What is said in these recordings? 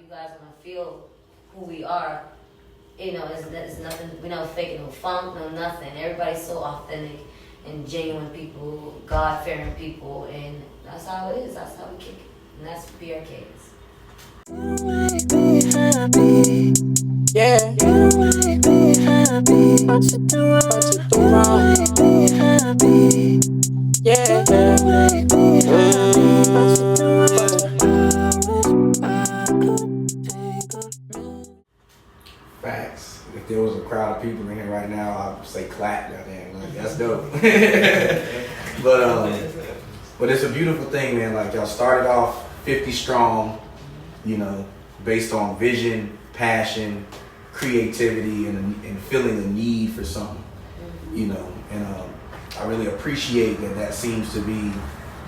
you guys want to feel who we are, you know, it's nothing, we're not faking no funk, no nothing. Everybody's so authentic and genuine people, God-fearing people, and that's how it is. That's how we kick it. And that's PRKs. You make me happy. Yeah. You make me happy. What you do wrong. You make me happy. Yeah. You make me happy. What you do Facts. If there was a crowd of people in here right now, I'd say clap. Goddamn, like that's dope. But it's a beautiful thing, man. Like y'all started off 50 strong, you know, based on vision, passion, creativity, and feeling the need for something, you know. And I really appreciate that seems to be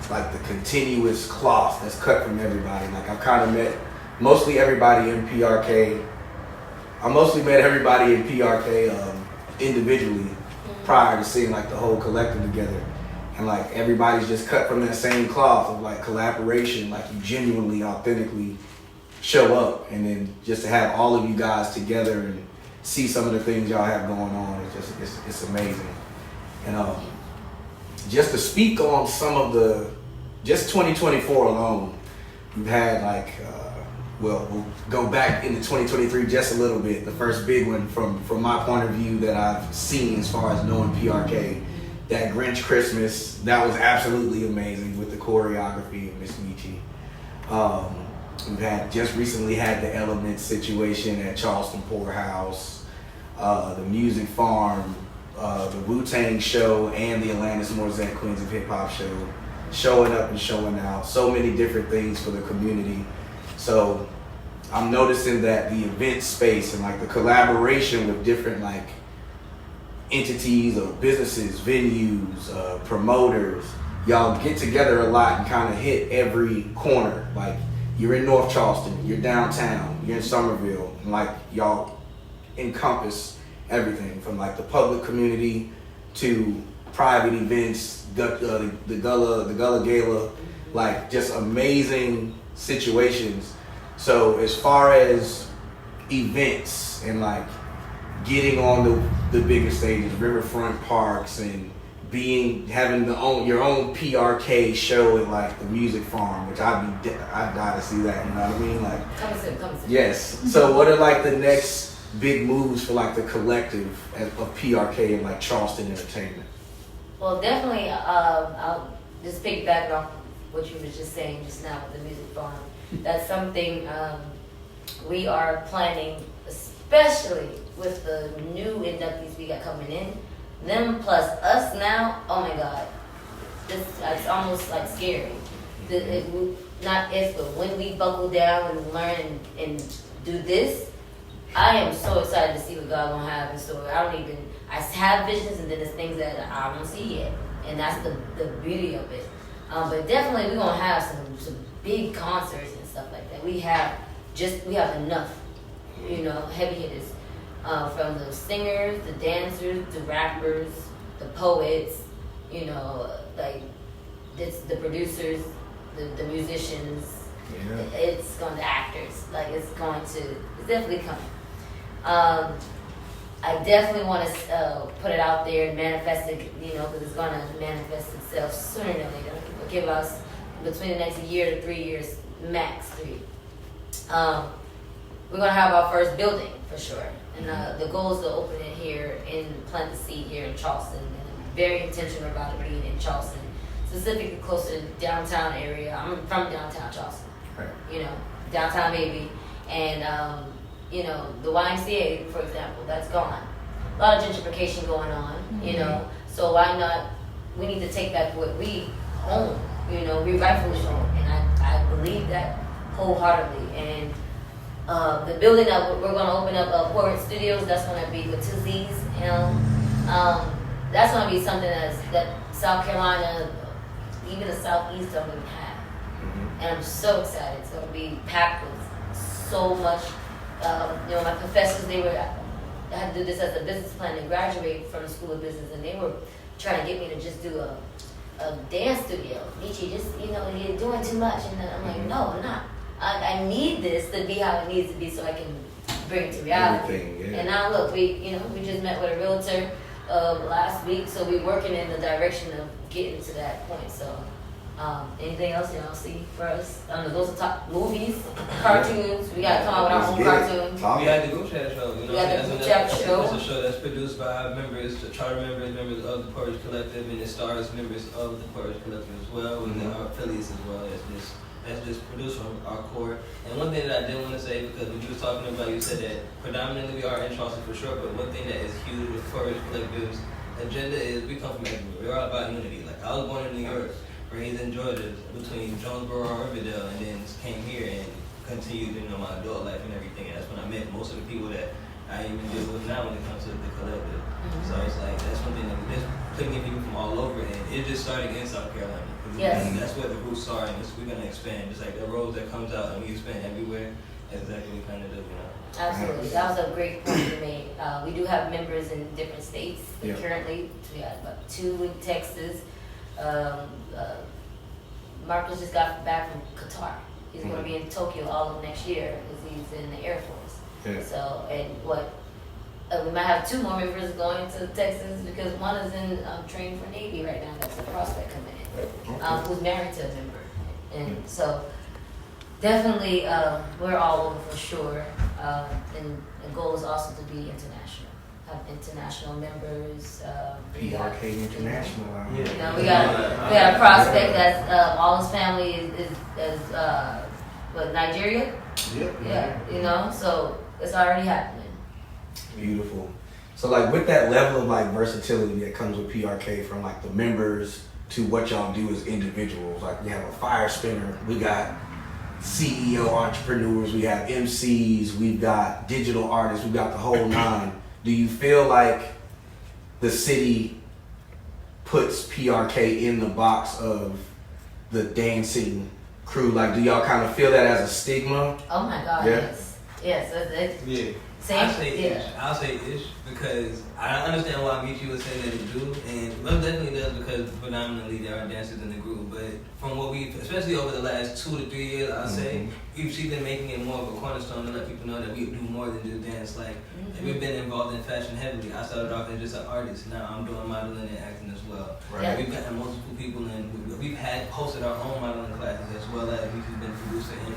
like the continuous cloth that's cut from everybody. Like I've kind of met mostly everybody in PRK. I mostly met everybody in PRK individually prior to seeing like the whole collective together. And like everybody's just cut from that same cloth of like collaboration, like you genuinely, authentically show up. And then just to have all of you guys together and see some of the things y'all have going on, it's amazing. And just to speak on some of just 2024 alone, we've had like, we'll go back into 2023 just a little bit. The first big one from my point of view that I've seen as far as knowing PRK, that Grinch Christmas, that was absolutely amazing with the choreography of Miss Michi. We've just recently had the Element situation at Charleston Poorhouse, the Music Farm, the Wu-Tang show, and the Atlantis Morzette Queens of Hip Hop show, showing up and showing out. So many different things for the community. So I'm noticing that the event space and like the collaboration with different like entities or businesses, venues, promoters, y'all get together a lot and kind of hit every corner. Like you're in North Charleston, you're downtown, you're in Somerville, and like y'all encompass everything from like the public community to private events, the Gullah Gala, like just amazing situations. So as far as events and like getting on the bigger stages, riverfront parks, and having your own PRK show at like the Music Farm, which I'd die to see that. You know what I mean? Like, Come soon. yes. So what are like the next big moves for like the collective of PRK and like Charleston Entertainment? Well, definitely, I'll just piggyback off what you were just saying just now with the Music Farm. That's something we are planning, especially with the new inductees we got coming in. Them plus us now, oh my God. It's almost like scary. Not if, but when we buckle down and learn and do this, I am so excited to see what God gonna have in store. I have visions, and then there's things that I don't see yet. And that's the beauty of it. But definitely we're gonna have some big concerts and stuff like that. We have enough, you know, heavy hitters. From the singers, the dancers, the rappers, the poets, you know, like the producers, the musicians. Yeah. It's going to actors. Like it's definitely coming. I definitely want to put it out there and manifest it, you know, because it's going to manifest itself sooner than later. Give us between the next year to 3 years, max 3. We're going to have our first building for sure. And the goal is to open it here plant the seed here in Charleston. And I'm very intentional about it being in Charleston, specifically close to the downtown area. I'm from downtown Charleston, Right. you know, downtown baby. And, you know, the YMCA, for example, that's gone. A lot of gentrification going on, you know. So why not, we need to take back what we own, you know, we rightfully own. And I believe that wholeheartedly. And the building that we're going to open up, Cohort Studios, that's going to be with 2 Z's, you know. That's going to be something that South Carolina, even the Southeast, don't even have. And I'm so excited. It's going to be packed with so much. You know, my professors, I had to do this as a business plan to graduate from the School of Business, and they were trying to get me to just do a dance studio. Michi, just, you know, you're doing too much. And I'm like, no, I'm not. I need this to be how it needs to be so I can bring it to reality. Everything, yeah. And now look, we just met with a realtor last week, so we're working in the direction of getting to that point. So, anything else y'all see for us? Those are top movies, cartoons. We gotta come out with our own cartoons. We had the group chat show. You know, We had the group chat show. It's a show that's produced by members, the charter members, members of the Porridge Collective, and it stars members of the Porridge Collective as well, and then our affiliates as well. That's just produced from our core. And one thing that I did want to say, because when you were talking about, you said that predominantly we are in Charleston for sure, but one thing that is huge with Porridge Collective's agenda is we come from everywhere. We're all about unity. Like, I was born in New York, raised in Georgia, between Jonesboro and Riverdale, and then came here and continued, my adult life and everything. And that's when I met most of the people that I even deal with now when it comes to the collective. Mm-hmm. So it's like, that's one thing that we just putting in people from all over, and it just started in South Carolina. Yes. And that's where the roots are, and we're going to expand. Just like the road that comes out and we expand everywhere, that's exactly what we kind of do, Absolutely. That was a great point you made. We do have members in different states. Yeah. Currently, we have about 2 in Texas. Marcus just got back from Qatar. He's going to be in Tokyo all of next year because he's in the Air Force. Yeah. So, and we might have 2 more members going to Texas because one is in training for Navy right now. That's a prospect coming in, who's married to a member. And so, definitely, we're all over for sure. And the goal is also to be international. Have international members. PRK International. Yeah. We got a prospect that's all his family is Nigeria. Yep. Yeah. So it's already happening. Beautiful. So like with that level of like versatility that comes with PRK, from like the members to what y'all do as individuals. Like we have a fire spinner, we got CEO entrepreneurs, we have MCs, we've got digital artists, we've got the whole 9. Do you feel like the city puts PRK in the box of the dancing crew? Like, do y'all kind of feel that as a stigma? Oh my God, yeah? Yes. Yeah. I'll say ish because I understand why Michi was saying that it do, and well, definitely does because predominantly there are dancers in the group. But from what we, especially over the last 2 to 3 years, I'll say we've been making it more of a cornerstone to let people know that we do more than just dance. Like we've been involved in fashion heavily. I started off as just an artist. Now I'm doing modeling and acting as well. Right. Yeah. We've gotten multiple people, and we've hosted our own modeling classes as well as we've been producer and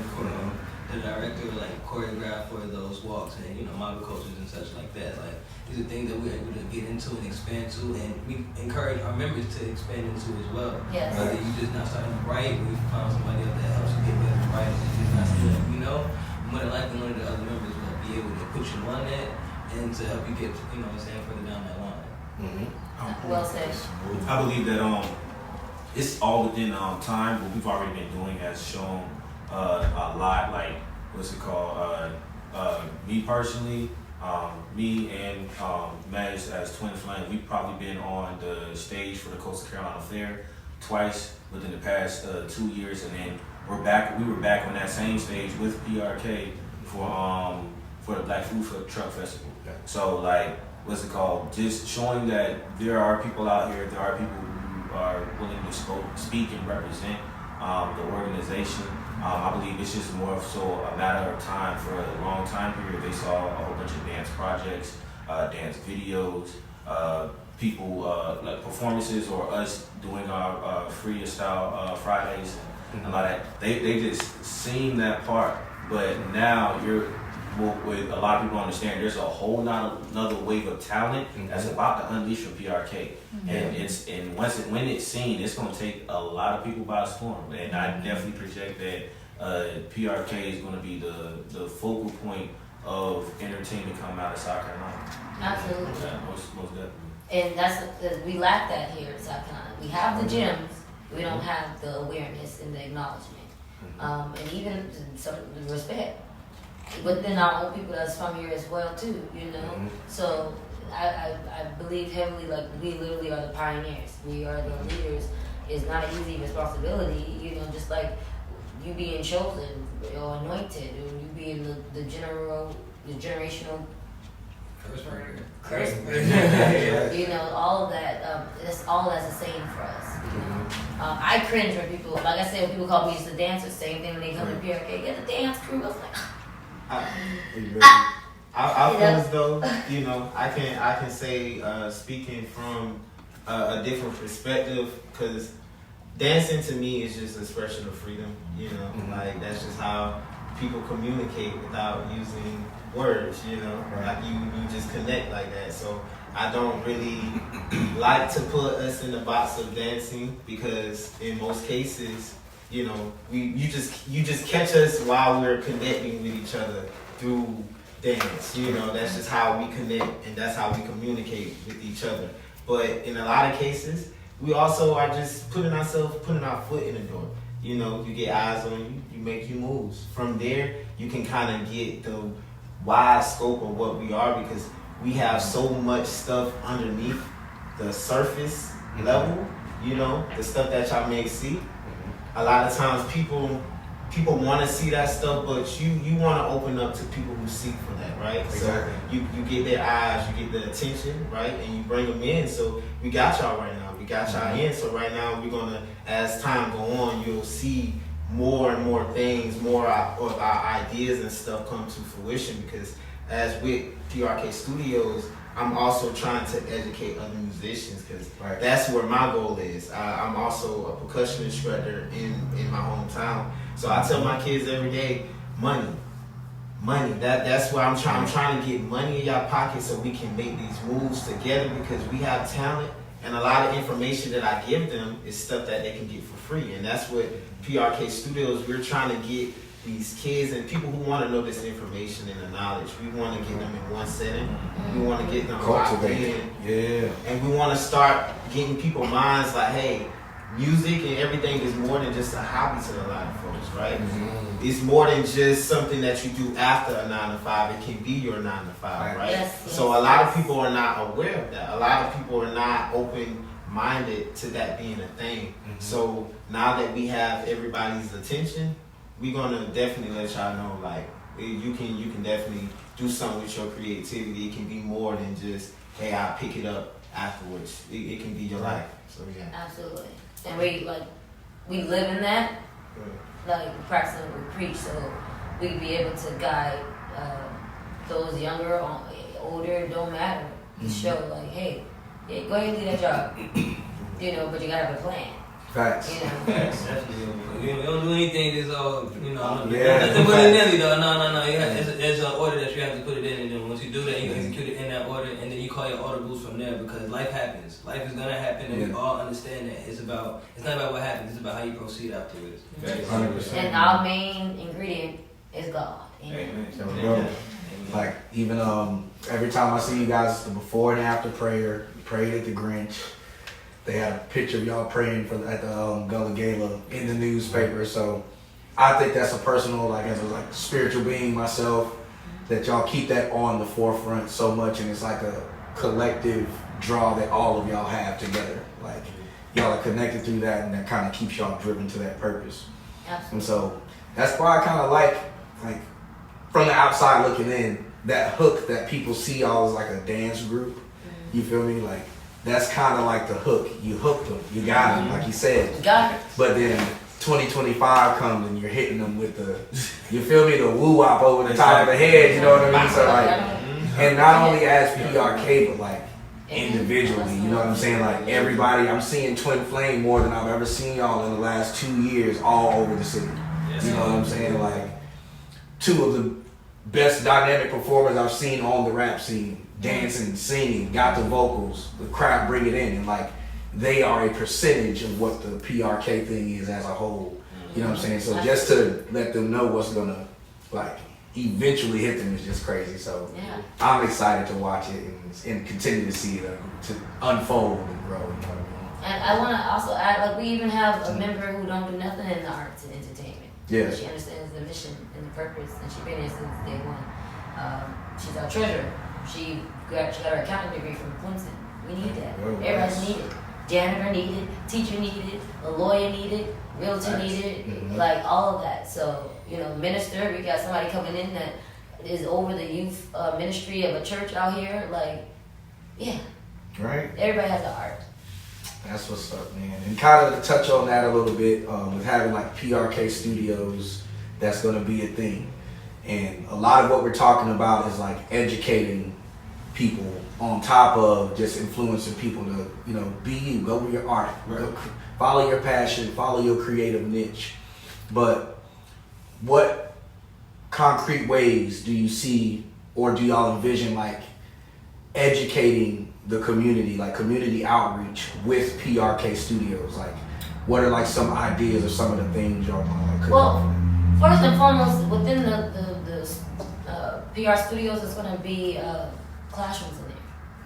the director like choreograph for those walks and model coaches and such like that. Like these are things that we're able to get into and expand to, and we encourage our members to expand into as well. Yes. Whether you just not starting to write, or you find somebody else that helps you get better at writing, and just not still, more than likely one of the other members will be able to put you on that and to help you get further down that line. Mm-hmm. Well said. I believe that it's all within time. What we've already been doing has shown a lot. Like me personally, me and Mads as Twin Flame, we've probably been on the stage for the Coastal Carolina Fair twice within the past 2 years, and then we were back on that same stage with PRK for the Black Food Truck Festival. So like, just showing that there are people out here, there are people who are willing to speak and represent the organization. I believe it's just more so a matter of time. For a long time period, they saw a whole bunch of dance projects, dance videos, people like performances, or us doing our freestyle Fridays and a lot of that. They just seen that part, but now with a lot of people understand there's a whole another wave of talent that's about to unleash from PRK, and when it's seen, it's going to take a lot of people by storm. And I definitely project that PRK is going to be the focal point of entertainment coming out of South Carolina. Absolutely. Yeah, most definitely. And that's we lack that here in South Carolina. We have the gyms, we don't have the awareness and the acknowledgement, and even some respect within our own people that's from here as well too. So I believe heavily, like we literally are the pioneers. We are the leaders. It's not an easy responsibility, just like you being chosen or anointed, or you being the generational curse. All of that. That's all as a saying for us. I cringe when people, like I said, when people call me just a dancer. Same thing when they come to PRK. Yeah, the dance crew. I was like, I feel as though, I can say, speaking from a different perspective, because dancing to me is just an expression of freedom, like that's just how people communicate without using words, like you just connect like that. So I don't really like to put us in the box of dancing, because in most cases, you just catch us while we're connecting with each other through dance. That's just how we connect, and that's how we communicate with each other. But in a lot of cases, we also are just putting our foot in the door. You get eyes on you, you make your moves. From there, you can kind of get the wide scope of what we are, because we have so much stuff underneath the surface level, the stuff that y'all may see. A lot of times people want to see that stuff, but you want to open up to people who seek for that, right? Exactly. So you get their eyes, you get the attention, right? And you bring them in. So we got y'all right now. We got y'all in. So right now we're going to, as time go on, you'll see more and more things, more of our ideas and stuff come to fruition, because as with PRK Studios, I'm also trying to educate other musicians, because that's where my goal is. I'm also a percussion instructor in my hometown. So I tell my kids every day, money. That's where I'm trying. I'm trying to get money in y'all pockets so we can make these moves together, because we have talent, and a lot of information that I give them is stuff that they can get for free. And that's what PRK Studios, we're trying to get these kids and people who want to know this information and the knowledge. We want to get them in one setting. We want to get them locked in. Yeah. And we want to start getting people's minds like, hey, music and everything is more than just a hobby to a lot of folks, right? Mm-hmm. It's more than just something that you do after a 9 to 5. It can be your 9 to 5, right? Yes, so a lot of people are not aware of that. A lot of people are not open-minded to that being a thing. Mm-hmm. So now that we have everybody's attention, we're gonna definitely let y'all know, like, you can definitely do something with your creativity. It can be more than just, hey, I'll pick it up afterwards. It can be your life. So yeah. Absolutely. And we live in that, like practicing what we preach, so we can be able to guide those younger, older, it don't matter. To show like, hey, yeah, go ahead and do that job, but you gotta have a plan. Facts. Facts, definitely. We don't do anything that's all, nothing Yeah. willy-nilly though. No. There's an order that you have to put it in, and then once you do that, you execute it in that order, and then you call your audibles from there, because life happens. Life is gonna happen, and we all understand that. It's not about what happens, it's about how you proceed afterwards. 100%. And our main ingredient is God. Amen. Like, even every time I see you guys, the before and after prayer, you prayed at the Grinch. They had a picture of y'all praying at the Gullah Gala in the newspaper. So I think that's a personal, like, as a spiritual being myself, that y'all keep that on the forefront so much, and it's like a collective draw that all of y'all have together. Like, y'all are connected through that, and that kind of keeps y'all driven to that purpose. Absolutely. And so that's why I kind of like from the outside looking in, that hook that people see y'all as like a dance group. You feel me? Like, that's kind of like the hook. You hooked them. You got them, like you said. Got it. But then 2025 comes and you're hitting them with the, you feel me, the woo-wop over the top of the head, you know what I mean? So like, and not only as PRK, but like individually, you know what I'm saying? Like, everybody, I'm seeing Twin Flame more than I've ever seen y'all in the last 2 years all over the city. You know what I'm saying? Like, two of the best dynamic performers I've seen on the rap scene. Dancing, singing, got the vocals, the crowd bring it in, and like, they are a percentage of what the PRK thing is as a whole. You know what I'm saying? So just to let them know what's gonna like eventually hit them is just crazy. So I'm excited to watch it and continue to see it to unfold and grow. You know what I mean? And I want to also add, like, we even have a member who don't do nothing in the arts and entertainment. Yeah. She understands the mission and the purpose, and she's been here since day one. She's our treasurer. She got her accounting degree from Clemson. We need that. Everybody's needed. Janitor needed, teacher needed, a lawyer needed, realtor needed, like all of that. So, minister, we got somebody coming in that is over the youth ministry of a church out here. Like, yeah. Right. Everybody has an art. That's what's up, man. And kind of to touch on that a little bit, with having like PRK studios, that's going to be a thing. And a lot of what we're talking about is like educating people on top of just influencing people to, you know, be you, go with your art, go, follow your passion, follow your creative niche. But what concrete ways do you see, or do y'all envision like educating the community, like community outreach with PRK studios? Like, what are like some ideas or some of the things y'all want to like? Well, first and foremost, within the PR studios, it's going to be classrooms in there.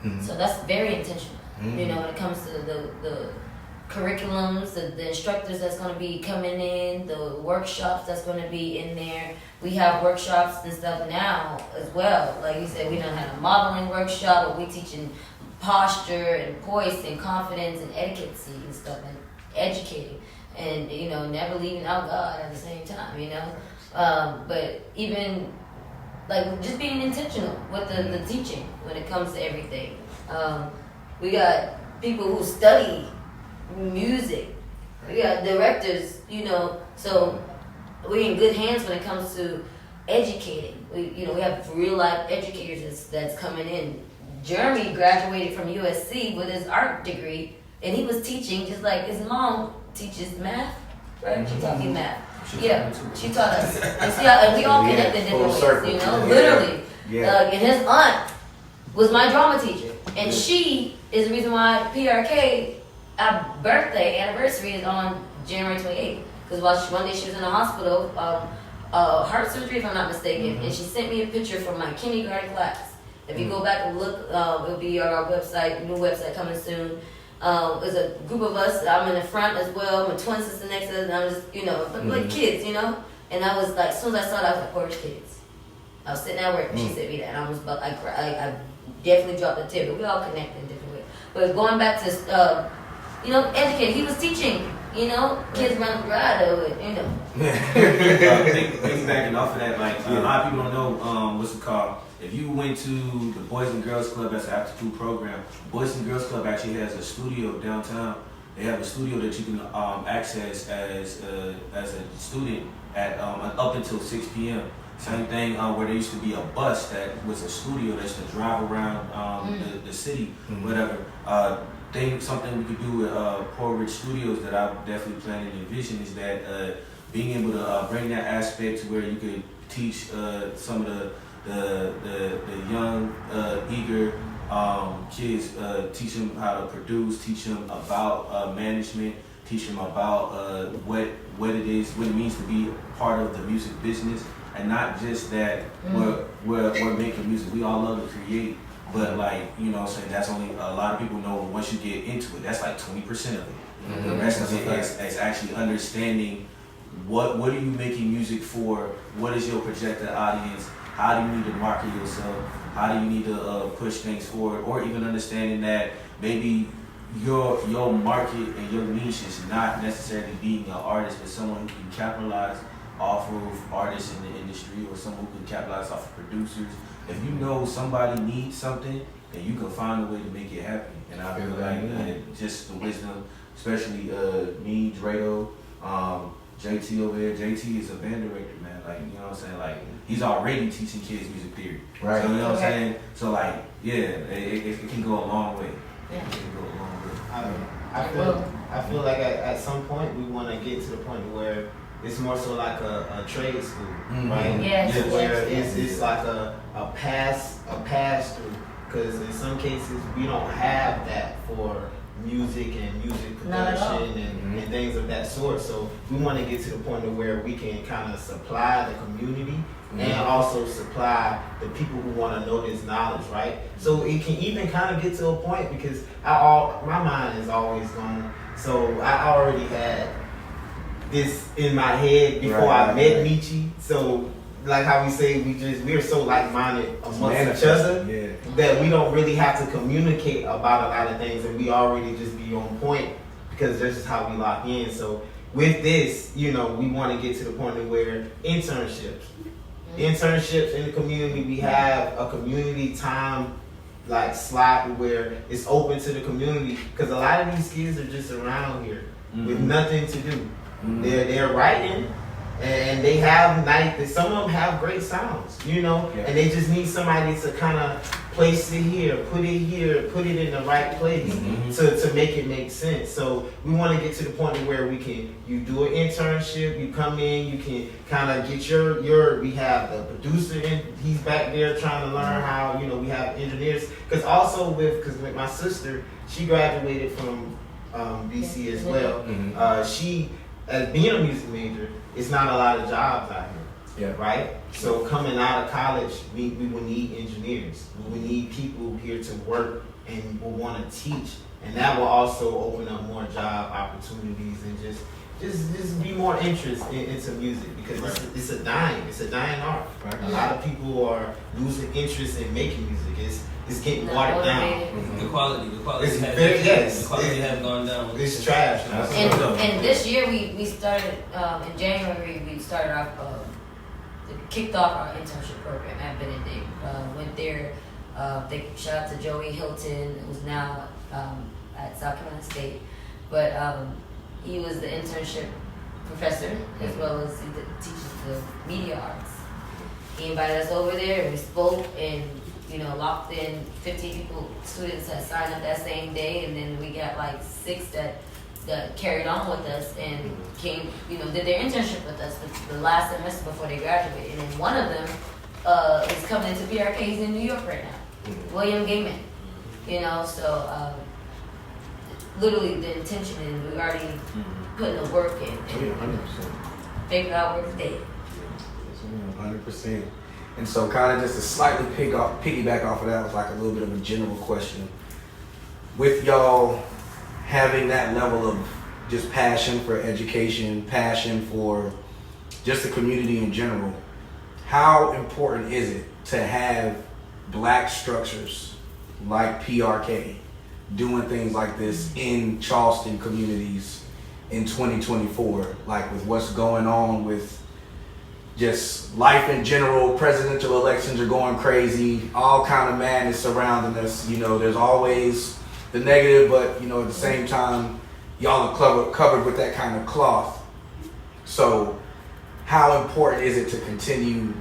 Mm-hmm. So that's very intentional. Mm-hmm. You know, when it comes to the curriculums, the instructors that's going to be coming in, the workshops that's going to be in there. We have workshops and stuff now as well. Like you said, we done had a modeling workshop, but we teaching posture and poise and confidence and etiquette and stuff, and educating, and you know, never leaving out God at the same time, you know. But even like just being intentional with the teaching when it comes to everything. We got people who study music. We got directors, you know, so we're in good hands when it comes to educating. We have real life educators that's coming in. Jeremy graduated from USC with his art degree, and he was teaching just like his mom teaches math, right? She taught me math. She taught us. And we all connected different ways, you know, literally. And his aunt was my drama teacher, and she is the reason why PRK, our birthday anniversary is on January 28th. Because one day she was in the hospital, heart surgery if I'm not mistaken, and she sent me a picture from my kindergarten class. If you go back and look, it'll be our website, new website coming soon. There's a group of us. I'm in the front as well. My twin sister next to us, and I'm just, you know, like kids, you know. And I was like, as soon as I saw it, I was like, "Where's kids?" I was sitting at work, and she sent me that, and I was about, I definitely dropped the tip. But we all connected in different ways. But going back to, you know, educate. He was teaching. You know, kids run the ride over it, you know. Piggybacking off of that, like a lot of people don't know what's it called. If you went to the Boys and Girls Club as an after-school program, Boys and Girls Club actually has a studio downtown. They have a studio that you can access as a student at up until 6 p.m. Same thing where there used to be a bus that was a studio that used to drive around the city, whatever. Something we could do with Poor Rich Studios that I'm definitely planning to envision is that being able to bring that aspect to where you could teach some of the young, eager kids, teach them how to produce, teach them about management, teach them about what it is, what it means to be part of the music business, and not just that we're making music. We all love to create. But like, you know what I'm saying, that's only, a lot of people know once you get into it, that's like 20% of it. The rest of it is actually understanding what are you making music for, what is your projected audience, how do you need to market yourself, how do you need to push things forward, or even understanding that maybe your market and your niche is not necessarily being an artist, but someone who can capitalize off of artists in the industry, or someone who can capitalize off of producers. If you know somebody needs something, then you can find a way to make it happen. And I feel like just the wisdom, especially me, Drado, JT over there. JT is a band director, man. Like, you know what I'm saying? Like, he's already teaching kids music theory. Right. So, you know what I'm saying? So, like, yeah, it can go a long way. Yeah. It can go a long way. I feel like at some point we want to get to the point where it's more so like a trade school, right? Yes. Where it's like a pass through, because in some cases we don't have that for music and music production and things of that sort. So we want to get to the point of where we can kind of supply the community and also supply the people who want to know this knowledge, right? So it can even kind of get to a point, because my mind is always going. So I already had this in my head before I met Michi. So like how we say, we're so like-minded amongst each other that we don't really have to communicate about a lot of things, and we already just be on point because that's just how we lock in. So with this, you know, we want to get to the point of where internships in the community, we have a community time like slot where it's open to the community, because a lot of these kids are just around here with nothing to do. They're writing, and they have some of them have great sounds, you know, and they just need somebody to kind of place it here, put it in the right place to make it make sense. So we want to get to the point where you do an internship, you come in, you can kind of get we have the producer in, he's back there trying to learn how, you know, we have engineers, because with my sister, she graduated from BC as well. She, as being a music major, it's not a lot of jobs out here, right? So coming out of college, we will need engineers. We will need people here to work and will want to teach, and that will also open up more job opportunities and just be more interest into music, because it's a dying art. Right. A lot of people are losing interest in making music. It's getting watered down. The quality has gone down. It's trash. And this year we started in January. We started off, kicked off our internship program at Benedict. Went there. Shout out to Joey Hilton, who's now at South Carolina State, but he was the internship professor as well as he teaches the media arts. He invited us over there and we spoke and, you know, locked in 15 students that signed up that same day, and then we got like 6 that carried on with us and came, you know, did their internship with us the last semester before they graduated. And then one of them is coming into PRK. He's in New York right now, William Gaiman. You know, so literally the intention is we already putting the work in and figured out where to stay. 100%. And so kind of just to slightly piggyback off of that was like a little bit of a general question. With y'all having that level of just passion for education, passion for just the community in general, how important is it to have black structures like PRK doing things like this in Charleston communities in 2024, like with what's going on with just life in general? Presidential elections are going crazy, all kind of madness surrounding us. You know, there's always the negative, but, you know, at the same time, y'all are covered with that kind of cloth. So how important is it to continue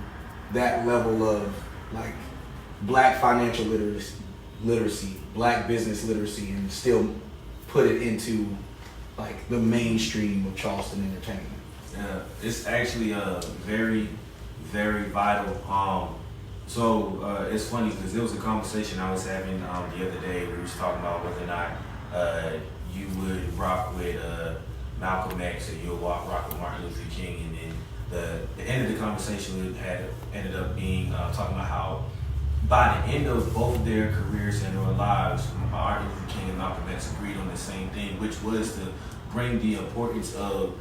that level of like black financial literacy, black business literacy, and still put it into like the mainstream of Charleston entertainment? Yeah, it's actually very, very vital. So it's funny because there was a conversation I was having the other day. We was talking about whether or not you would rock with Malcolm X or you'll rock with Martin Luther King, and then the end of the conversation had ended up being talking about how by the end of both their careers and their lives, Martin Luther King and Malcolm X agreed on the same thing, which was to bring the importance of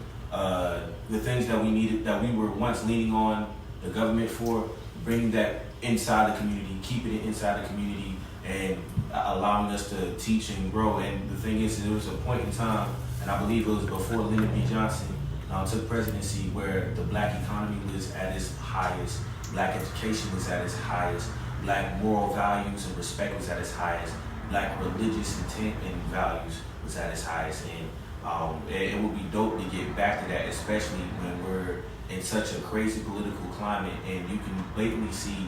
the things that we needed, that we were once leaning on the government for, bringing that inside the community, keeping it inside the community, and allowing us to teach and grow. And the thing is, there was a point in time, and I believe it was before Lyndon B. Johnson took presidency, where the black economy was at its highest, black education was at its highest, black moral values and respect was at its highest, black religious intent and values was at its highest. And it would be dope to get back to that, especially when we're in such a crazy political climate, and you can blatantly see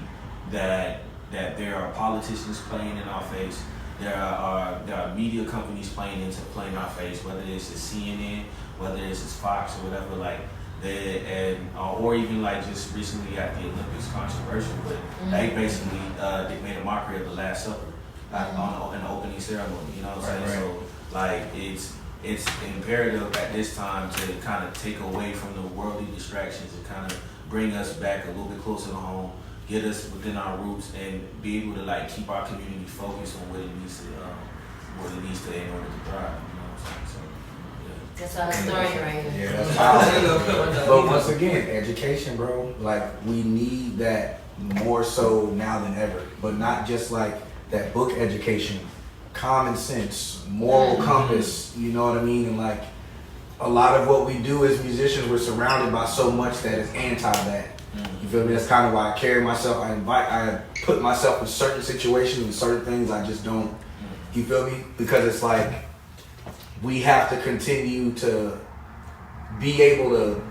that there are politicians playing in our face, there are media companies playing in our face, whether it's CNN, whether it's Fox or whatever, like or even like just recently at the Olympics, controversial, but they basically they made a mockery of the Last Supper in the opening ceremony. You know what I'm saying? So like it's imperative at this time to kind of take away from the worldly distractions and kind of bring us back a little bit closer to home, get us within our roots, and be able to like keep our community focused on what it needs to in order to thrive. You know what I'm saying? So, that's our story right here. Yeah, that's powerful. But once again, education, bro. Like, we need that more so now than ever. But not just like that book education, common sense, moral compass, you know what I mean? And like a lot of what we do as musicians, we're surrounded by so much that is anti that. You feel me? That's kind of why I carry myself. I put myself in certain situations and certain things I just don't. You feel me? Because it's like we have to continue to be able to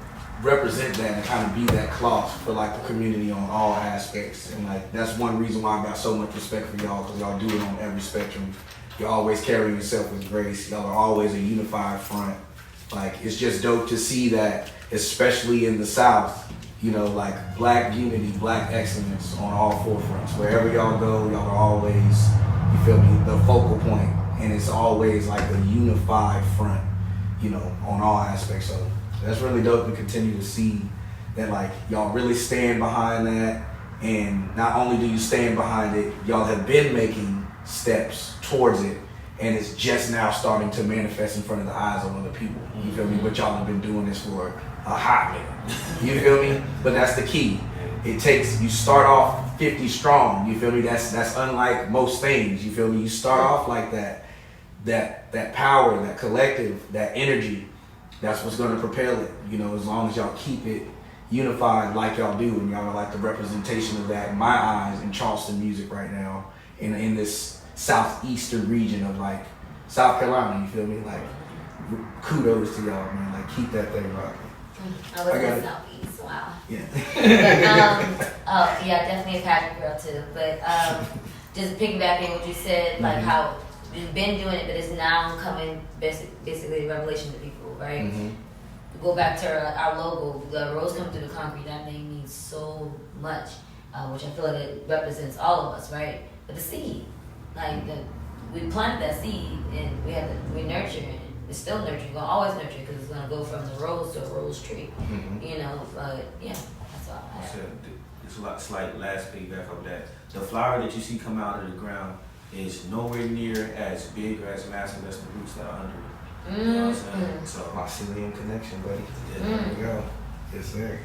represent that and kind of be that cloth for like the community on all aspects. And like that's one reason why I got so much respect for y'all, because y'all do it on every spectrum. You always carry yourself with grace. Y'all are always a unified front. Like it's just dope to see that, especially in the South. You know, like black unity, black excellence on all four fronts. Wherever y'all go, y'all are always, you feel me, the focal point. And it's always like a unified front, you know, on all aspects. So that's really dope to continue to see that like y'all really stand behind that. And not only do you stand behind it, y'all have been making steps towards it. And it's just now starting to manifest in front of the eyes of other people. You feel me? But y'all have been doing this for a hot minute. You feel me? But that's the key. It takes, you start off 50 strong. You feel me? That's unlike most things. You feel me? You start off like that power, that collective, that energy. That's what's going to propel it. You know, as long as y'all keep it unified like y'all do, and y'all are like the representation of that in my eyes in Charleston music right now, in this southeastern region of like South Carolina. You feel me? Like kudos to y'all, man. Like keep that thing rocking. I was in Southeast, wow. Yeah. But, yeah, definitely a pageant girl too. But just piggybacking what you said, like how we've been doing it, but it's now coming basically a revelation to people, right? Mm-hmm. Go back to our logo, the rose come through the concrete. That name means so much, which I feel like it represents all of us, right? But the seed, like we planted that seed and we nurture it. It's still nurturing, gonna always nurture because it's gonna go from the rose to a rose tree. You know, but yeah, that's all I have. It's a slight last piggyback of that. The flower that you see come out of the ground is nowhere near as big or as massive as the roots that are under it. You know what I'm saying? So Mycelium connection, buddy. yeah. There we go. Yes, sir.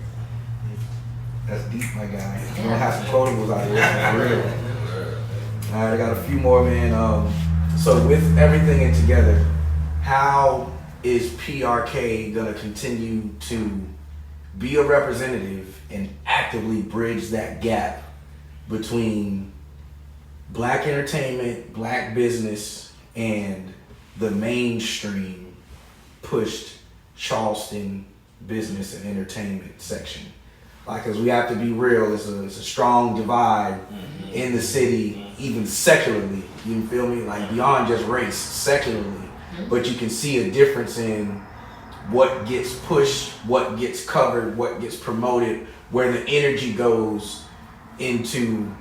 That's deep, my guy. We're gonna have some quotables out here, for real. All right, I got a few more, man. So with everything in together, how is PRK gonna continue to be a representative and actively bridge that gap between black entertainment, black business, and the mainstream pushed Charleston business and entertainment section? Like, cause we have to be real, it's a strong divide in the city, even secularly, you feel me? Like beyond just race, secularly. But you can see a difference in what gets pushed, what gets covered, what gets promoted, where the energy goes into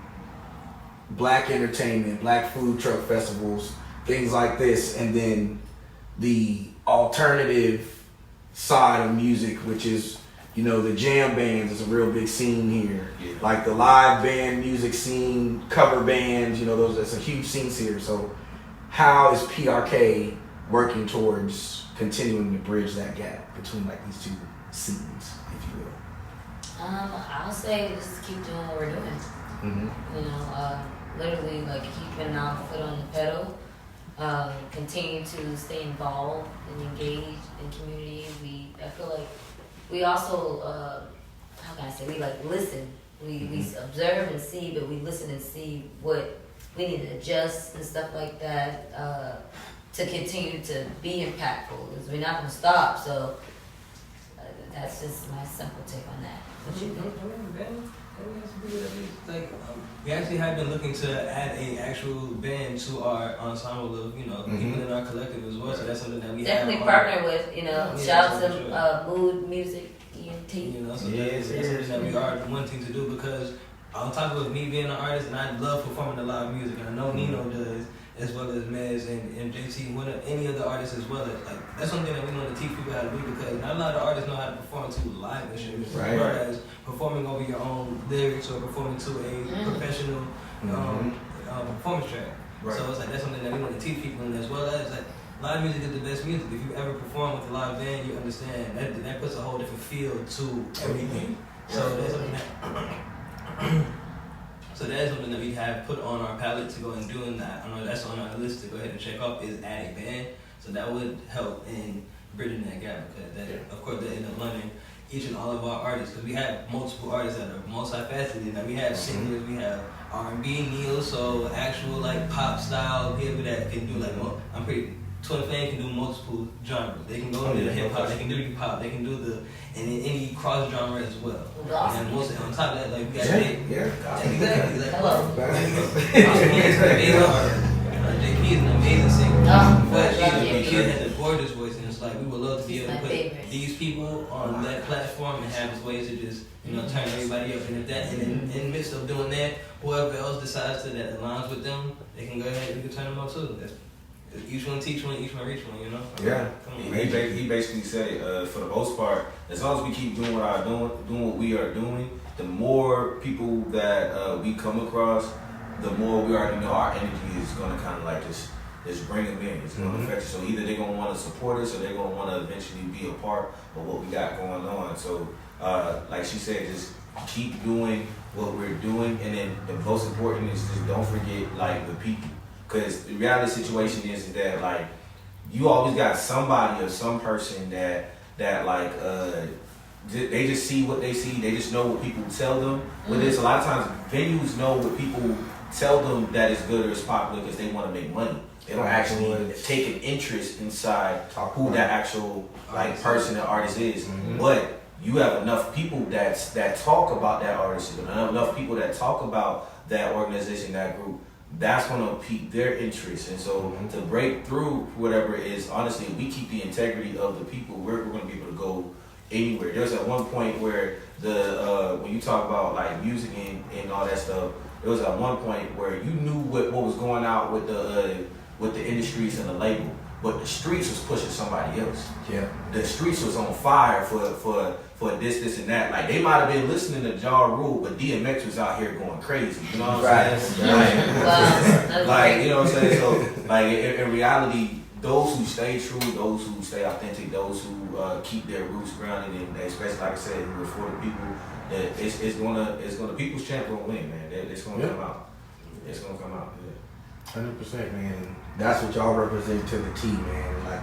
black entertainment, black food truck festivals, things like this, and then the alternative side of music, which is, you know, the jam bands is a real big scene here. Yeah. Like the live band music scene, cover bands, you know, that's a huge scene here. So how is PRK working towards continuing to bridge that gap between like these two scenes, if you will? I'll say just keep doing what we're doing. You know, literally like keeping our foot on the pedal. Continue to stay involved and engaged in community. I feel like we also, how can I say, we like listen. We observe and see, but we listen and see what we need to adjust and stuff like that. To continue to be impactful, because we're not going to stop. So that's just my simple take on that. What you think? We actually have been looking to add an actual band to our ensemble of, you know, people in our collective as well. So that's something that we definitely partner with, you know, shout out to Mood Music, ENT. You know, so that's something that we are wanting to do, because on top of me being an artist, and I love performing the live music, and I know Nino does, as well as Mez and JT, any other artists as well. Like that's something that we want to teach people how to do, because not a lot of artists know how to perform to live and shit. Right. Whereas performing over your own lyrics or performing to a professional performance track. Right. So it's like that's something that we want to teach people, and as well as like live music is the best music. If you ever perform with a live band, you understand that puts a whole different feel to everything. So that's something that. So that is something that we have put on our palette to go and do, and that I know that's on our list to go ahead and check off is add a band. So that would help in bridging that gap, because that, of course, that end up learning each and all of our artists, because we have multiple artists that are multifaceted. Like we have singers, we have R&B, neo soul, actual like pop style people that can do like I'm pretty. Twin Flame can do multiple genres. They can go into the hip hop, they can do hip hop, they can do any cross genre as well. Awesome. And most on top of that, like we got exactly. Like Hello. JP is an amazing singer. But JP. she has a gorgeous voice, and it's like we would love to be She's able to my put favorite. these people on that platform and have ways to just turn everybody up. And if that, and in the midst of doing that, whoever else decides that aligns with them, they can go ahead and we can turn them up too. Each one teach one, each one reach one, you know? Yeah. He basically said it, for the most part, as long as we keep doing what we are doing, the more people that we come across, the more we already know our energy is going to kind of like just bring them in. It's going to affect us. So either they're going to want to support us or they're going to want to eventually be a part of what we got going on. So like she said, just keep doing what we're doing. And then the most important is just don't forget like the people. Because the reality situation is that like you always got somebody or some person that like they just see what they see. They just know what people tell them. But there's a lot of times venues know what people tell them that is good or is popular because they want to make money. They don't actually take an interest inside who that actual like person or artist is. But you have enough people that talk about that artist, enough people that talk about that organization, that group. That's going to pique their interest. And so to break through whatever it is, honestly, if we keep the integrity of the people, we're going to be able to go anywhere. There's at one point where when you talk about like music and all that stuff, there was at one point where you knew what was going out with the industries and the label, but the streets was pushing somebody else. Yeah. The streets was on fire for this, and that. Like, they might have been listening to Ja Rule, but DMX was out here going crazy. You know what I'm saying? Like, you know what I'm saying? So, like, in reality, those who stay true, those who stay authentic, those who keep their roots grounded, and especially, like I said, who are for the people, that it's gonna people's champ gonna win, man. It's gonna come out. It's gonna come out. 100%, man. That's what y'all represent to the T, man. Like,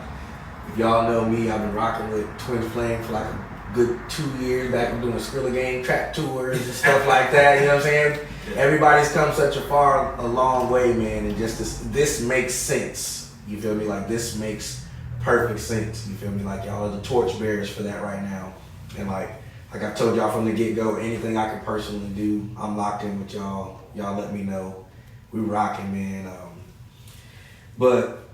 if y'all know me, I've been rocking with Twin Flame for like a good 2 years. Back I'm doing Skrilla Gang track tours and stuff like that. You know what I'm saying? Everybody's come such a long way, man. And just this makes sense. You feel me? Like, this makes perfect sense. You feel me? Like, y'all are the torchbearers for that right now. And like I told y'all from the get-go, anything I can personally do, I'm locked in with y'all. Y'all let me know. We rocking, man. But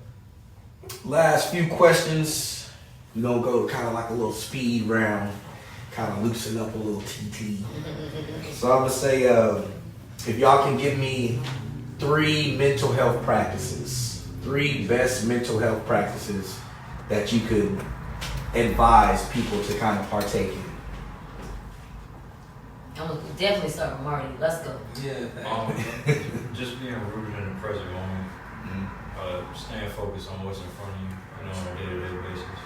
last few questions, we're gonna go kind of like a little speed round, kind of loosen up a little TT. So I'm gonna say, if y'all can give me 3 mental health practices, 3 best mental health practices that you could advise people to kind of partake in. I'm gonna definitely start with Marty. Let's go. Yeah. Just being rooted in the present moment. Staying focused on what's in front of you, on a day-to-day basis.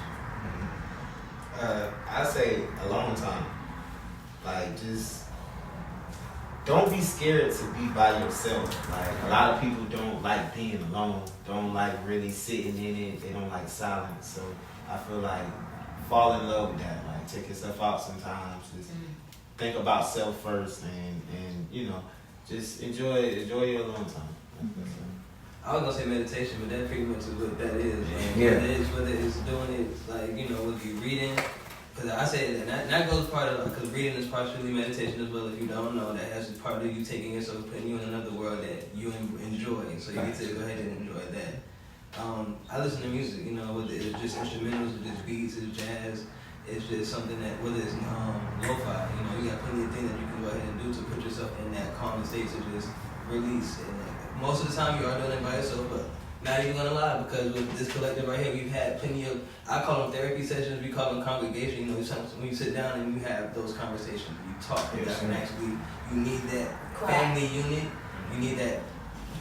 I say alone time. Like, just don't be scared to be by yourself. Like, a lot of people don't like being alone, don't like really sitting in it, they don't like silence. So I feel like fall in love with that. Like, take yourself out sometimes. Just think about self first, and you know, just enjoy your alone time. I was gonna say meditation, but that pretty much is what that is. Whether it's doing it, like, you know, whether you're reading, because I say that goes part of, because reading is partially meditation as well. If you don't know, that has part of you taking yourself, putting you in another world that you enjoy. So you need to go ahead and enjoy that. I listen to music, you know, whether it's just instrumentals, it's just beats, it's jazz. It's just something that, whether it's lo-fi, you know, you got plenty of things that you can go ahead and do to put yourself in that calming state to just release. And most of the time you are doing it by yourself, but not even gonna lie, because with this collective right here, we've had plenty of, I call them therapy sessions, we call them congregation. You know, sometimes when you sit down and you have those conversations, you talk, you need that family unit, you need that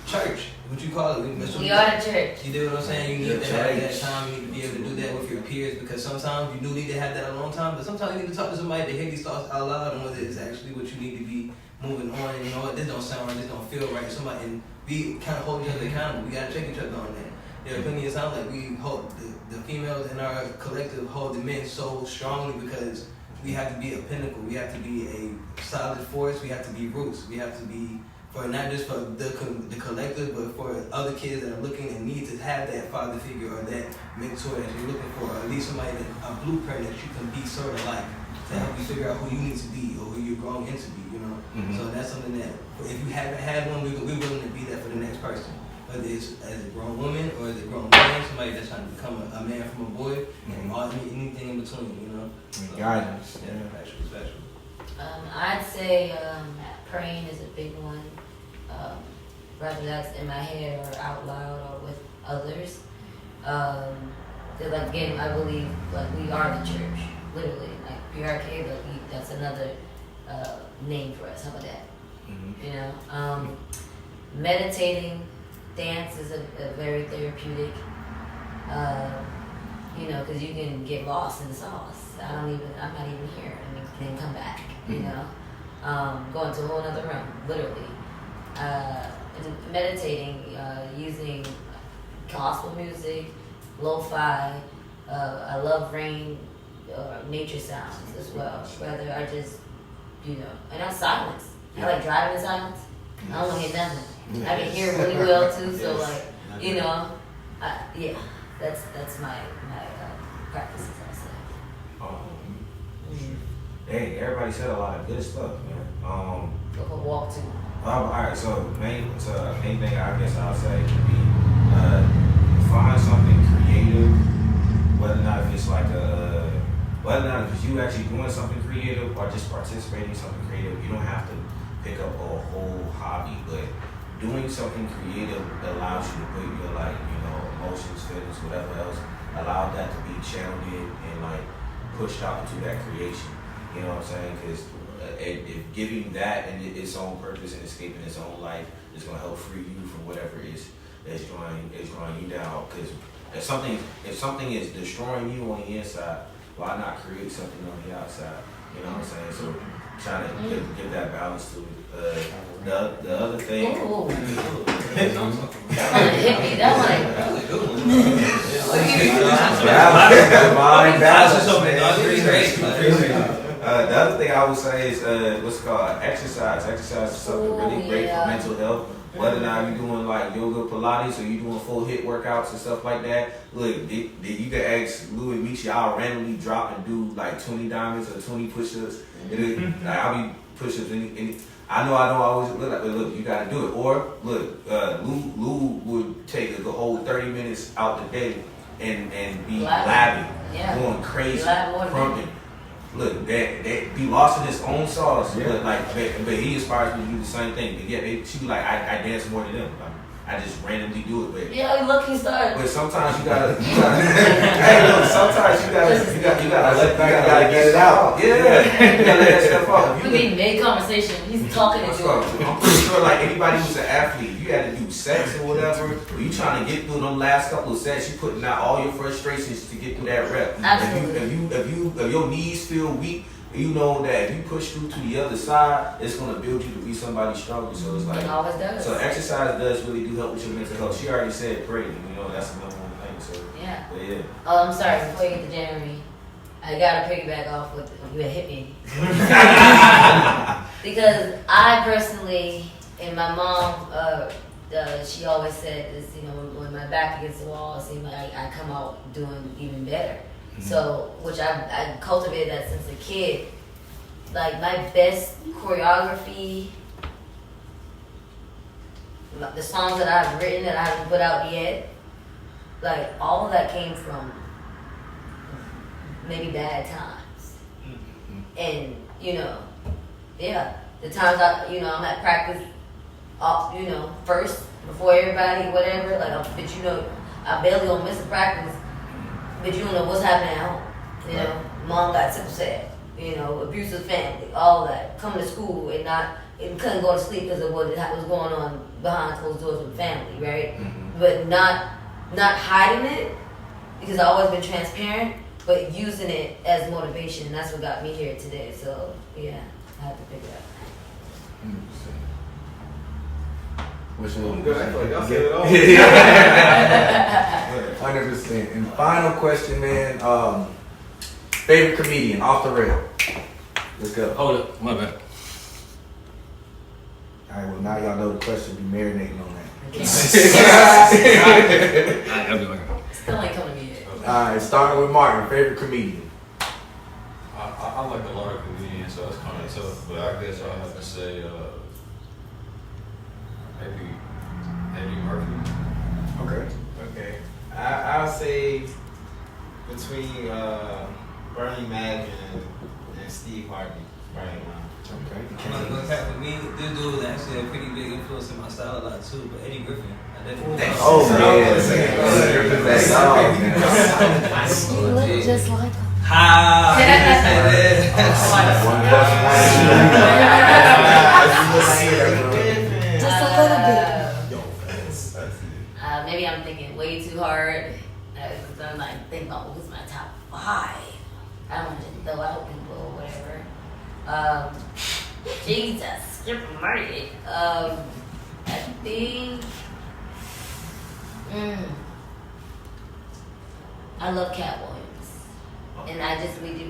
church, what you call it. We are the church. You do what I'm saying? You need to have that time, you need to be able to do that with your peers, because sometimes you do need to have that alone time, but sometimes you need to talk to somebody to hear these thoughts out loud and whether it's actually what you need to be moving on, and you know what, this don't sound right, this don't feel right. Somebody, and we kind of hold each other accountable. We gotta check each other on that. There are plenty of times like we hold the females in our collective hold the men so strongly because We have to be a pinnacle. We have to be a solid force. We have to be roots. We have to be for not just for the collective, but for other kids that are looking and need to have that father figure or that mentor that you're looking for, or at least somebody a blueprint that you can be sort of like to help you figure out who you need to be or who you're growing into be. You know, so that's something that if you haven't had one, we're willing to be that for the next person. Whether it's as a grown woman or as a grown man, somebody that's trying to become a man from a boy, and all anything in between, you know. Guidance. Yeah, special. I'd say praying is a big one. Whether that's in my head or out loud or with others. Cause like, again, I believe like we are the church, literally. Like PRK, but that's another name for us. How about that? You know, meditating, dance is a very therapeutic. You know, because you can get lost in the sauce. I'm not even here, and then come back. You know, going to a whole other room, literally. And meditating, using gospel music, lo-fi. I love rain, nature sounds as well. Whether I just, you know, and I'm silence. I like driving in silence. I don't want to hear nothing. I can hear really well too. So like, you know, yeah, that's my practices. I'll say. Hey, everybody said a lot of good stuff, man. Go walk too. Alright, so main thing I guess I'll say would be find something creative, whether or not if it's like whether or not if you actually doing something creative or just participating in something creative. You don't have to pick up a whole hobby, but doing something creative allows you to put your emotions, feelings, whatever else, allow that to be channeled in and like pushed out into that creation. You know what I'm saying? Because if giving that and its own purpose and escaping its own life is going to help free you from whatever is drawing you down. Because if something is destroying you on the inside, why not create something on the outside? You know what I'm saying? So trying to give that balance to it. The other thing. Ooh. The other thing I would say is what's called exercise. Exercise is something really great for mental health. Whether or not you're doing like yoga, Pilates, or you're doing full HIIT workouts and stuff like that. Look, you can ask Lou and Meech, I'll randomly drop and do like 20 diamonds or 20 push-ups. I'll be push-ups. I know I don't always look like, but look, you gotta do it. Or look, Lou would take a whole 30 minutes out the day and be labbing, going crazy, crumping. Look, they be lost in his own sauce, but he inspires me to do the same thing. But yeah, she like I dance more than them. I just randomly do it, but yeah, lucky start. But sometimes you gotta hey, look, sometimes you gotta get it out. Yeah, you gotta let that stuff out. We be mid conversation. He's talking to you. I'm pretty sure like anybody who's an athlete, you had to do sets or whatever, or you trying to get through them last couple of sets, you putting out all your frustrations to get through that rep. Absolutely. If your knees feel weak, you know that if you push through to the other side, it's gonna build you to be somebody stronger. So it's like it always does. So exercise does really do help with your mental health. She already said pray, that's the number one thing. So yeah. But yeah. Oh, I'm sorry, before you get to January, I gotta piggyback off with you had hit me. Because I personally and my mom, she always said this, when my back against the wall, it seemed like I come out doing even better. So, which I cultivated that since a kid. Like my best choreography, the songs that I've written that I haven't put out yet, like all of that came from maybe bad times. And, the times I'm at practice, first, before everybody, whatever, but I barely don't miss a practice. But you don't know what's happening at home. Mom got sick, sad. Abusive family, all that. Coming to school and couldn't go to sleep because of what was going on behind closed doors with family, right? But not hiding it, because I've always been transparent, but using it as motivation, and that's what got me here today. So yeah, I have to pick it up. I'm good. I feel like y'all said it all. 100%. And final question, man. Favorite comedian off the rail? Let's go. Hold up, my bad. All right, well, now y'all know the question. Be marinating on that. I'll be like, Still ain't coming to me yet. All right, starting with Martin, favorite comedian. I like a lot of comedians, so it's kind of tough. But I guess I'll have to say maybe Eddie Murphy. Okay. I'll say between Bernie Mac and Steve Harvey right now. Okay. I'm not gonna cap with me. This dude was actually a pretty big influence in my style a lot too. But Eddie Griffin, I definitely. Oh man, You look just like him. Ha! I didn't say that. Just a little bit. Maybe I'm thinking way too hard. Because I'm like thinking about who's my top 5. I don't want to throw out people or whatever. Jesus, skip Marty. I think. I love Cat Williams, and I just went to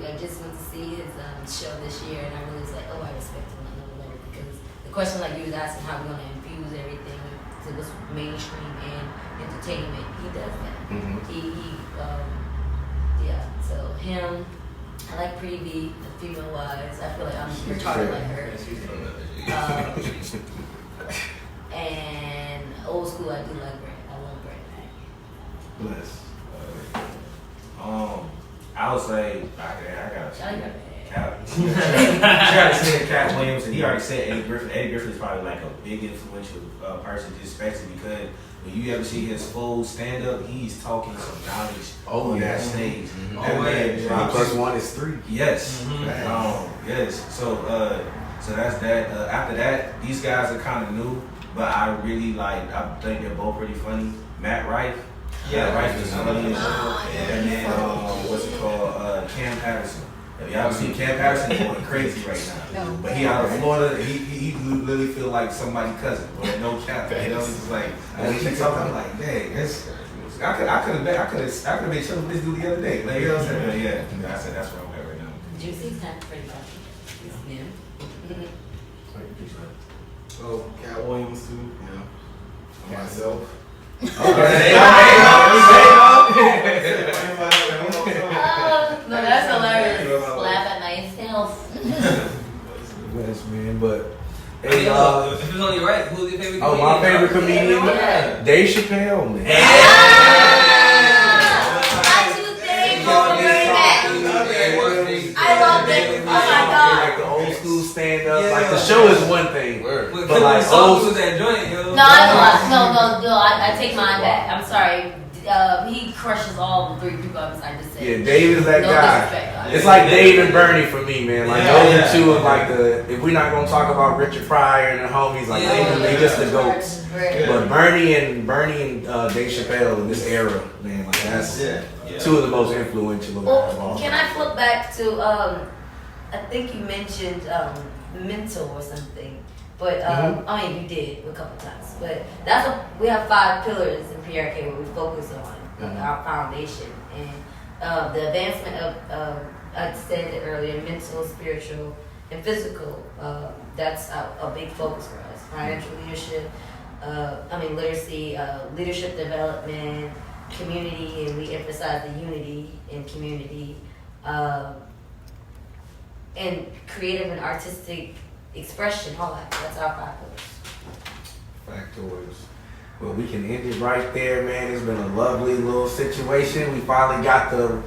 see his show this year, and I really was like, oh, I respect him a little better because the question like you was asking how we're gonna infuse everything to this mainstream and entertainment, he does that. Yeah. So him. I like Pretty B, the female wise. I feel like I'm retarded like her. And old school, I do like Brent. I love Brent Mac. Bless. I would say I got Cat Williams, and he already said Eddie Griffin. Eddie Griffin is probably like a big influential person, just especially because when you ever see his full stand up, he's talking some knowledge on that stage. That man drops. 1 + 1 is 3. Yes. Yes. So that's that. After that, these guys are kind of new, but I really like. I think they're both pretty funny. Matt Rife. Yeah, Rife is funny. And then what's it called? Cam Patterson. If y'all see Cam Patterson going crazy right now, but he out of Florida. He literally feel like somebody's cousin, but no cap. You know, it's just like when he talking, I'm like, dang, that's. I could have been chilling with this dude the other day. Like, you know what I'm saying? Yeah, I said that's where I'm at right now. Juicy's kind of pretty funny. He's new. Oh, Cat Williams too. Yeah. Myself. No, that's hilarious. Laugh at myself. Bless, man, but. Hey, if it's on your right, who's your favorite comedian? Oh, my favorite comedian? Yeah. Dave Chappelle, man. I love it. Oh my god. Like the old school stand up. Like the show is one thing. But like old school that joint, yo. No, I take mine back. I'm sorry. He crushes all the 3 people I just said. Yeah, Dave is that no guy. Disrespect. It's like Dave and Bernie for me, man. Like those are 2 of like the. If we're not gonna talk about Richard Pryor and the homies, like they just the goats. But Bernie and Dave Chappelle in this era, man, like that's 2 of the most influential. Well, can I flip back to I think you mentioned mental or something, but I mean you did a couple times, but we have 5 pillars in PRK where we focus on our foundation and the advancement of I said it earlier, mental, spiritual, and physical. That's a big focus for us. Financial leadership, literacy, leadership development, community, and we emphasize the unity in community, and creative and artistic expression. All that's our 5 pillars. Factoids. Well, we can end it right there, man. It's been a lovely little situation. We finally got the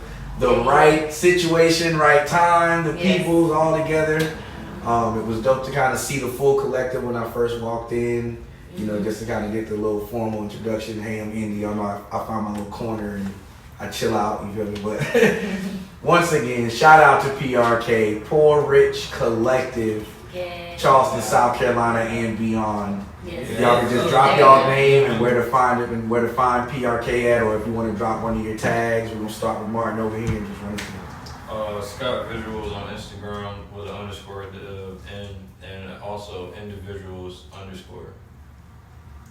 right situation, right time, the peoples all together. It was dope to kind of see the full collective when I first walked in. You know, just to kind of get the little formal introduction. Hey, I'm Indy. Y'all know I find my little corner and I chill out. You feel me? But once again, shout out to PRK, Poor Rich Collective, Charleston, South Carolina, and beyond. If y'all can just drop y'all name and where to find it and where to find PRK at, or if you want to drop one of your tags, we're gonna start with Martin over here and just run it through. Scott Visuals on Instagram with an underscore and also individuals underscore.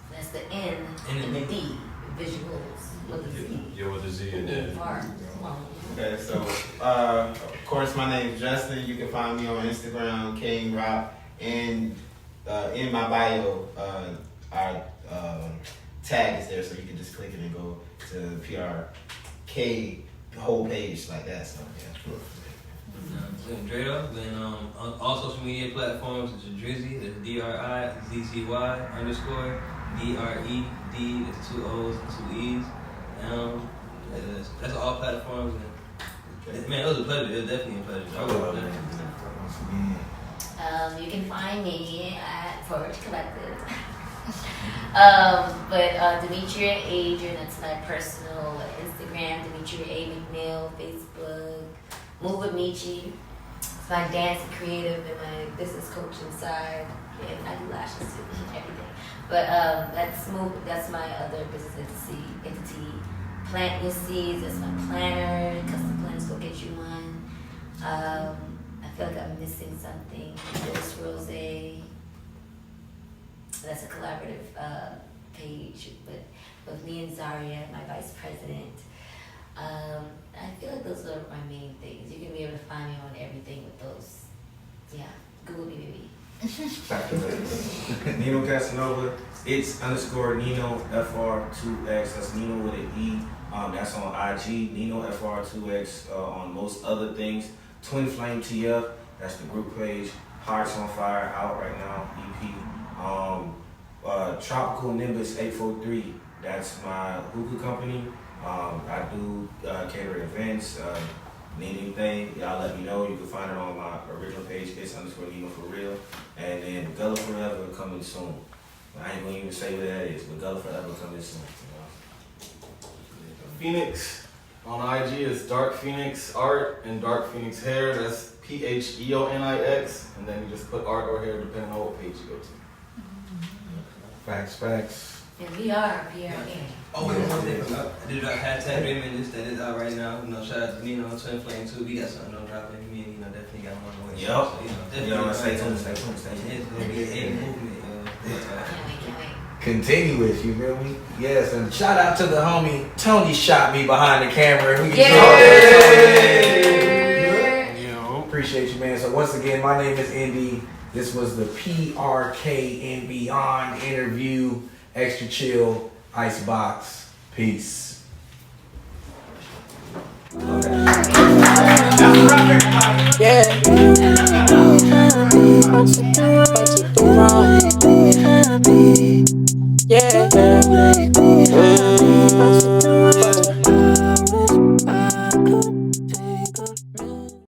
That's the N and the D. visuals with the Z. Yeah, with the Z and then. Mark. Okay, so of course my name is Justin. You can find me on Instagram, King Rock, and in my bio, our tag is there, so you can just click it and go to PRK whole page like that. So yeah. Drado, then on all social media platforms, it's Drizzy, that's DRIZZY _ DRED, that's 2 O's and 2 E's. That's all platforms. And, man, it was a pleasure. It was definitely a pleasure. I love that. You can find me at Collective. But Demetria Adrian, that's my personal Instagram. Demetria A. McNeil, Facebook. Move with Michi. It's my dance and creative and my business coaching side. And I do lashes too, everything. But that's my other business entity. Plant Your Seeds, that's my planner. Custom planners, go get you one. I feel like I'm missing something. This Rose. That's a collaborative page with me and Zaria, my vice president. I feel like those are my main things. You can be able to find me on everything with those. Yeah, Google me, baby. Back to that. Nino Casanova, it's _ Nino FR2X. That's Nino with an E. That's on IG. Nino FR2X on most other things. Twin Flame TF. That's the group page. Hearts on Fire out right now. EP. Tropical Nimbus 843. That's my hookah company. I do cater events. Need anything, y'all let me know. You can find it on my original page, it's _ Nino for real. And then Gullah Forever coming soon. I ain't gonna even say what that is, but Gullah Forever coming soon. Phoenix on IG is Dark Phoenix Art and Dark Phoenix Hair. That's PHEONIX. And then you just put art or hair depending on what page you go to. Facts. And we are PRK. Oh, wait, one thing. I did drop hashtag Raymond, that is out right now. Shout out to Nino on Twin Flame too. We got something on dropping. Me and definitely got one on the way. Yup. So, Y'all stay tuned. It's gonna be a heavy movement, Can't wait. Continuous, you feel me? Yes, and shout out to the homie Tony shot me behind the camera. We can appreciate you, man. So once again, my name is Indy. This was the PRK and Beyond interview. Extra chill, Icebox. Peace. Yeah.